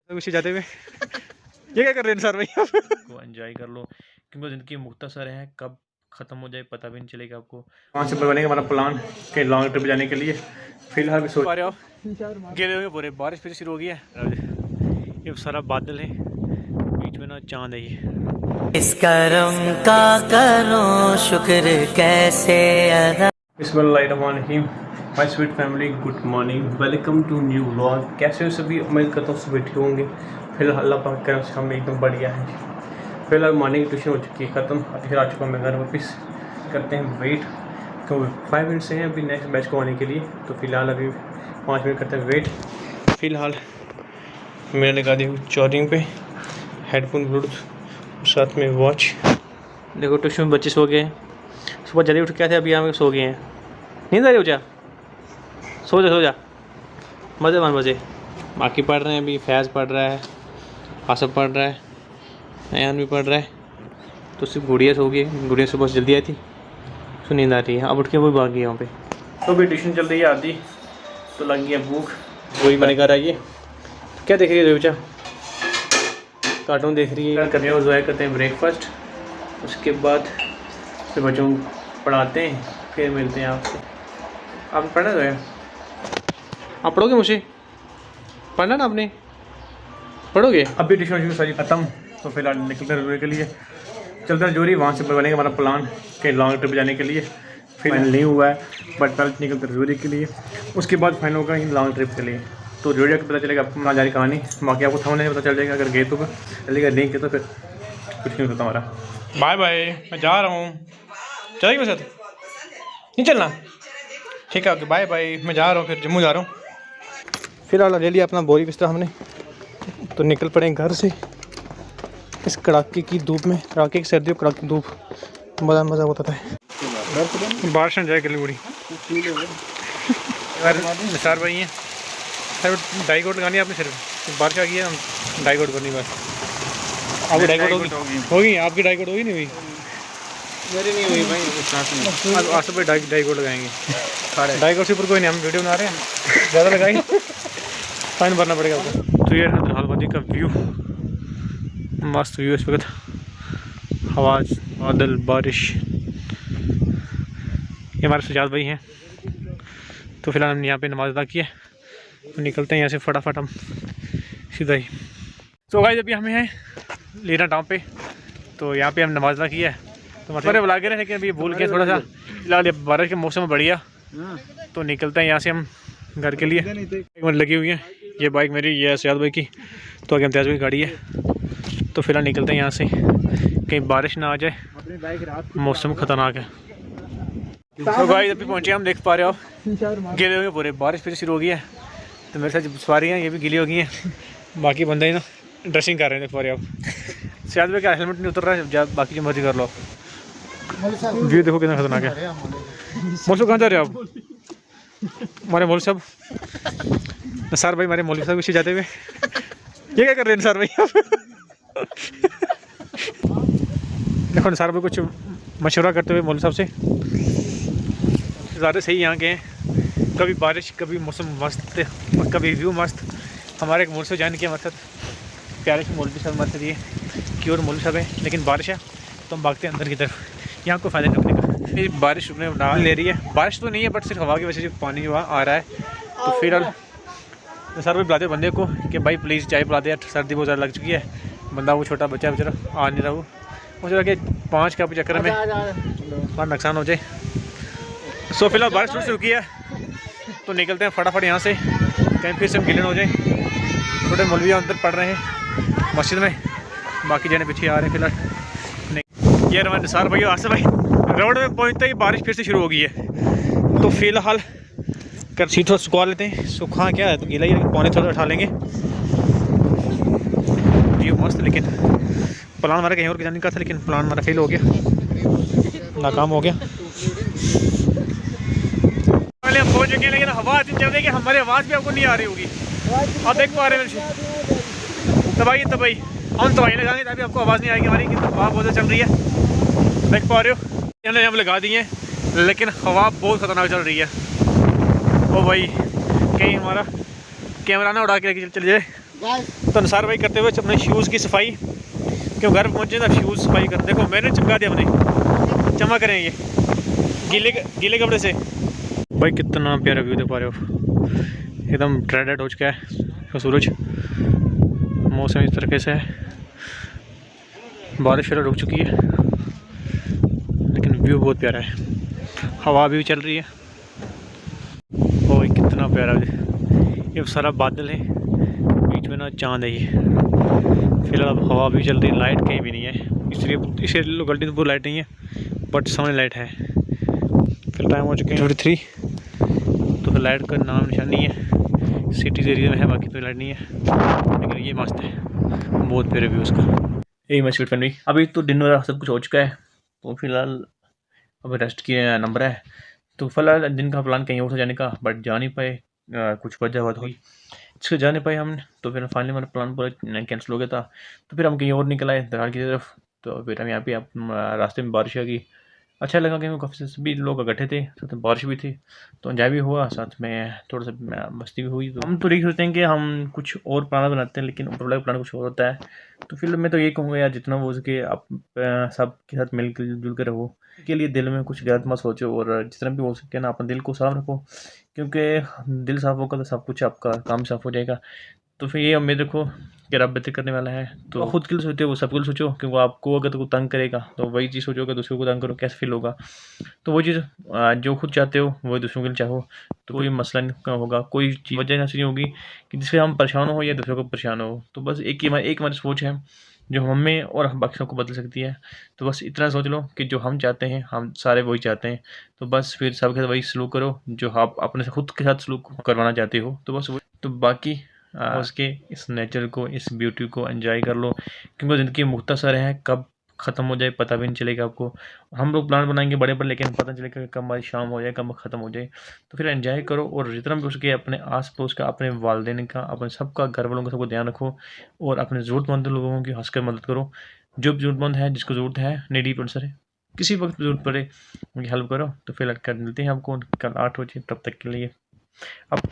उसे जाते हुए ये क्या कर रहे हैं सर भाई आप? को एंजॉय कर लो क्योंकि ज़िंदगी मुख्तसर है, कब ख़त्म हो जाए पता भी नहीं चलेगा आपको। वहाँ से बनेगा हमारा प्लान कहीं लॉन्ग ट्रिप जाने के लिए। फिलहाल भी सोच पा रहे हो गिरे हुए पूरे, बारिश फिर शुरू हो गई है। ये सारा बादल है, बीच में ना चांद है। ये इस करम का करो शुक्र कैसे अदा। बिस्मिल्लाहिर्रहमानिर्रहीम। My sweet family, good morning, welcome to new vlog. कैसे हो सभी? उम्मीद करता हूँ सब ठीक होंगे। फिलहाल अल्लाह पाक करम से हम एकदम बढ़िया है। फिलहाल मॉर्निंग ट्यूशन हो चुकी है ख़त्म, अभी फिर आ चुका मैं घर वापस। करते हैं वेट, क्योंकि 5 मिनट से हैं अभी नेक्स्ट बैच को आने के लिए। तो फिलहाल अभी 5 मिनट करते हैं वेट। फ़िलहाल मैंने लगा दी चार्जिंग पे हेडफोन, ब्लूटूथ, साथ में वॉच। देखो ट्यूशन में बच्चे सो गए हैं, सुबह जल्दी उठ के आए थे, अभी यहाँ सो गए हैं। नींद आ रही हो जा, सो जा मज़े मान मज़े। बाकी पढ़ रहे हैं, अभी फैज़ पढ़ रहा है, आसफ पढ़ रहा है, अयान भी पढ़ रहा है। तो सिर्फ गुड़िया सो गई है। गुड़िया सुबह जल्दी आई थी, तो नींद आ रही है। अब उठ के वो भाग गई वहाँ पे। तो भी ट्यूशन चल रही है आधी, तो लग गई है भूख। वही मैंने कर रही है। क्या देख रही है बच्चा? कार्टून देख रही है। करते हैं जो करते हैं ब्रेकफास्ट, उसके बाद फिर बच्चों को पढ़ाते हैं, फिर मिलते हैं आपसे। आपने पढ़ना जो है? आप पढ़ोगे मुझे? पढ़ना ना आपने, पढ़ोगे? अभी ट्यूशन सारी ख़त्म, तो फिलहाल निकलते हैं रजौरी के लिए। चलते हैं रजौरी, वहाँ से बनेगा हमारा प्लान कहीं लॉन्ग ट्रिप जाने के लिए। फिर नहीं हुआ है, बट पहले निकलते हैं रजौरी के लिए, उसके बाद फाइनल होगा लॉन्ग ट्रिप के लिए। तो रजौरी का पता चलेगा आपको ना जारी कहानी, बाकी आपको थमने पता चल जाएगा। अगर गए तो चलेगा, नहीं गए तो फिर कुछ नहीं होता हमारा। बाय बाय, मैं जा रहा हूँ। चलेगी मेरे साथ? नहीं चलना? ठीक है, ओके बाय बाय, मैं जा रहा हूँ, फिर जम्मू जा रहा हूँ। फिलहाल ले लिया अपना बोरी बिस्तर हमने, तो निकल पड़े घर से इस कड़ाके की धूप में। कड़ाके की सर्दी और कड़ाके की धूप, बड़ा मज़ा होता है। बारिश में जाए के लिए बुरी निसार भाई हैं सर, डाई कोट लगानी है आपने सिर्फ। बारिश आ गई है, हम डाई कोट करनी बस। आपकी डाई कोट होगी? आपकी डाई कोट होगी नहीं हुई? मेरी नहीं हुई भाई। आज सुबह डाई कोट लगाएंगे। डाई कोट से ऊपर कोई नहीं, हम वीडियो बना रहे हैं, ज़्यादा लगाएंगे फाइन भरना पड़ेगा आपको। तो ये है धलालबादी का व्यू, मस्त व्यू इस वक्त। हवा, बादल, बारिश। ये हमारे सजाद भाई हैं। तो फिलहाल हमने यहाँ पे नमाज़ अदा की है, तो निकलते हैं यहाँ से फटाफट हम सीधा ही। तो गाइस अभी हमें हैं लीना टाउन पे, तो यहाँ पे हम नमाज़ अदा की है। तो मतलब बुला के रहे, लेकिन अभी भूल गए थोड़ा सा। फिलहाल बारिश के मौसम में बढ़िया, तो निकलते हैं यहाँ से हम घर के लिए। एक मिनट लगी हुई है, ये बाइक मेरी, ये है सयाद भाई की, तो आगे इम्तियाज़ भाई की गाड़ी है। तो फिलहाल निकलते हैं यहाँ से, कहीं बारिश ना आ जाए, मौसम ख़तरनाक है। तो गाइस अभी पहुँचे, हम देख पा रहे हो गिले हुए पूरे, बारिश फिर शुरू हो गई है। तो मेरे साथ सवारी हैं, ये भी गिली हो गई हैं। बाकी बंदे ना ड्रेसिंग कर रहे हैं, देख पा रहे हो आप। सयाद भाई का हेलमेट नहीं उतर रहा है, बाकी जो मर्जी कर लो आप। व्यू देखो कितना खतरनाक है। मौसम कहाँ जा रहे हो आप? हमारे मौलवी साहब, नसार भाई, हमारे मौलवी साहब इसे जाते हुए ये क्या कर रहे हैं नसार भाई आप? देखो नसार भाई कुछ मशवरा करते हुए मौलवी साहब से। ज़्यादा सही यहाँ के हैं, कभी बारिश, कभी मौसम मस्त और कभी व्यू मस्त। हमारे एक मौलवी जान के मकसद प्यारे से मौलवी साहब मकसद ये कि और मौलवी साहब है, लेकिन बारिश है तो हम भागते हैं अंदर की तरफ। यहाँ को फ़ायदा नहीं रखने का। ये बारिश रुकने ना ले रही है, बारिश तो नहीं है, बट सिर्फ हवा की वजह से पानी जो आ रहा है। तो फिर सर भी बुलाते बंदे को कि भाई प्लीज़ चाय पिला दे, सर्दी बहुत ज़्यादा लग चुकी है। बंदा वो छोटा बच्चा बेचारा आ नहीं रहा, वो सोचा कि 5 कप के चक्कर में हमारा नुकसान हो जाए। सो फिलहाल बारिश शुरू से रुकी है, तो निकलते हैं फटाफट यहाँ से, कहीं फिर से हम गिलन हो जाए। छोटे मौलवी अंदर पढ़ रहे हैं मस्जिद में, बाकी जने पीछे आ रहे हैं। फिलहाल ये रहा निसार भाई, आसिफ भाई। रोड में पहुँचते ही बारिश फिर से शुरू हो गई है, तो फिलहाल कर सीट सुखा लेते हैं। सूखा क्या है, तो गीला ही पौने थोड़ा उठा लेंगे। व्यू मस्त, लेकिन प्लान हमारा कहीं और जाने का था, लेकिन प्लान हमारा फेल हो गया, नाकाम हो गया। पहले हम पहुँच चुके, लेकिन हवा इतनी चल रही है कि हमारी आवाज़ भी आपको नहीं आ रही होगी। आप देख पा रहे हैं तबाही हम तबाही लगाएंगे तभी आपको आवाज़ नहीं आएगी हमारी, क्योंकि हवा बहुत चल रही है। देख पा रहे हो हमने हम लगा दिए, लेकिन हवा बहुत ख़तरनाक चल रही है। ओ भाई, कहीं हमारा कैमरा ना उड़ा के लेके चले जाए, तो निसार भाई करते हुए अपने शूज़ की सफाई, क्यों घर पहुँचे तो शूज़ सफाई कर। देखो मैंने चमका दिया, अपने चमक रहे हैं ये गीले कपड़े से। भाई कितना प्यारा व्यू देख पा रहे हो, एकदम ट्रेडेड हो चुका है सूरज, मौसम इस तरीके से है, बारिश रुक चुकी है लेकिन व्यू बहुत प्यारा है, हवा भी चल रही है। ओह कितना प्यारा, ये सारा बादल है, बीच में ना चांद है ये। फिलहाल हवा भी चल रही है, लाइट कहीं भी नहीं है, इसलिए लोकेलिटी तो पूरी लाइट नहीं है, बट सामने लाइट है। फिर टाइम हो चुके हैं 23, तो फिर लाइट का नाम निशान नहीं है। सिटीज़ एरिया में है, बाकी तो लाइट नहीं है, लेकिन ये मस्त है, बहुत प्यारे व्यू उसका। यही मैं स्वीट फैमिली, अभी तो डिनर सब कुछ हो चुका है, तो फिलहाल अब रेस्ट की नंबर है। तो फिलहाल दिन का प्लान कहीं और से जाने का, बट जा नहीं पाए, कुछ वजह बात हुई इसको जा नहीं पाए हमने, तो फिर फाइनली हमारा प्लान पूरा कैंसिल हो गया था। तो फिर हम कहीं और निकल आए दरार की तरफ। तो फिर हम यहाँ पे रास्ते में बारिश आ गई, अच्छा लगा कि काफ़ी सभी लोग इकट्ठे थे, साथ में बारिश भी थी, तो एंजॉय भी हुआ, साथ में थोड़ा सा मस्ती भी हुई। तो हम तो यही सोचते हैं कि हम कुछ और प्लान बनाते हैं, लेकिन ऊपर प्लान कुछ और होता है। तो फिर मैं तो यही कहूँगा यार, जितना हो सके आप सब के साथ मिल जुल कर रहो, के लिए दिल में कुछ गलत मत सोचो, और जितना भी हो सके ना अपने दिल को साफ रखो, क्योंकि दिल साफ होगा तो सब कुछ आपका काम साफ हो जाएगा। तो फिर ये उम्मीद रखो कि रब बेहतर करने वाला है। तो खुद के लिए सोचते हो वो सबके लिए सोचो, क्योंकि आपको अगर तो तंग करेगा तो वही चीज़ सोचोगे, दूसरों को तंग करो कैसे फील होगा। तो वो चीज़ जो खुद चाहते हो वही दूसरों के लिए चाहो, तो कोई मसला नहीं होगा, कोई वजह ऐसी नहीं होगी कि जिससे हम परेशान हो या दूसरों को परेशान हो। तो बस एक हमारी सोच है जो हमें और बाकी सबको बदल सकती है। तो बस इतना सोच लो कि जो हम चाहते हैं हम सारे वही चाहते हैं, तो बस फिर सबके साथ वही सलूक करो जो आप अपने से खुद के साथ सलूक करवाना चाहते हो। तो बस वो, तो बाकी उसके इस नेचर को, इस ब्यूटी को एंजॉय कर लो, क्योंकि ज़िंदगी मुख्तसर है, कब ख़त्म हो जाए पता भी नहीं चलेगा आपको। हम लोग प्लान बनाएंगे बड़े बड़े, लेकिन पता नहीं चलेगा कब हमारी शाम हो जाए, कब ख़त्म हो जाए। तो फिर एंजॉय करो, और जितना भी उसके अपने आस पड़ोस का, अपने वालदेन का, अपने सबका, घर वालों का सबको ध्यान रखो, और अपने ज़रूरतमंद लोगों की हंस कर मदद करो। जो भी ज़रूरतमंद है, जिसको ज़रूरत है, नीडी पर्सन है, किसी वक्त ज़रूरत पड़े उनकी हेल्प करो। तो फिर कर मिलते हैं आपको कल 8 बजे, तब तक के लिए अब